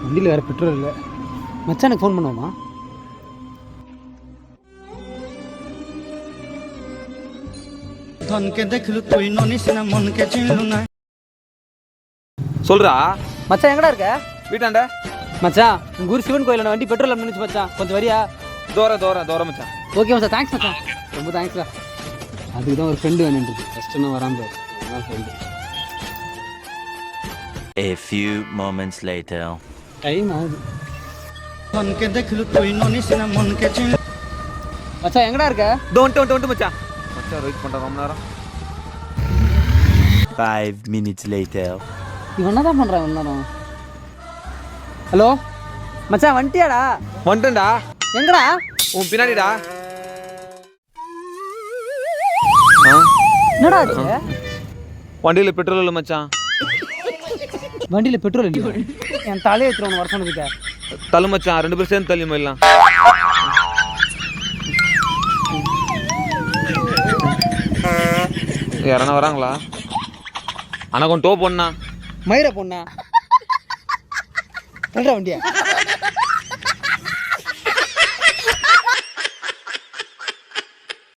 வண்டியில் வேறு பெட்ரோல் இல்லை. மச்சானுக்கு ஃபோன் பண்ணுவோமா? சொல்றா மச்சான் எங்கடா இருக்க? வீட்டாண்ட மச்சான் உங்கள் ஊர் சிவன் கோயிலில் வண்டி பெட்ரோல் நினைச்சு மச்சான், கொஞ்சம் வரியா? தோற மச்சான். ஓகே மச்சான், தேங்க்ஸ் மச்சான், ரொம்ப தேங்க்ஸ்டா. அதுக்கு தான் ஒரு ஃப்ரெண்டு வேணுன்றது. ஃபஸ்ட்டு நான் வராமல் friend. A few moments later. Time ஆகுது. மச்சான் எங்கடா இருக்க? டோன்ட் மச்சான். மச்சான் வெயிட் பண்ற ரொம்ப நேரம். 5 minutes later. இவன் என்ன தான் பண்ணுறான் எல்லாரும்? ஹலோ மச்சான், வந்துட்டியாடா? வந்துட்டேன்டா. எங்கடா? உன் பின்னாடிடா. என்னடா ஆச்சு? வண்டியில பெட்ரோல் இல்லை மச்சான். வண்டியில் பெட்ரோல் இல்லை? என் தலையை எடுத்துருவானு வர சொன்னதுக்க. தள்ளு மச்சான், 2 பேரும் சேர்ந்து தள்ளி போயிடலாம். யாரனா வராங்களா? ஆனால் கொஞ்சம் டோ பொண்ணா மயிரை பொண்ணா? சொல்ற வண்டியா?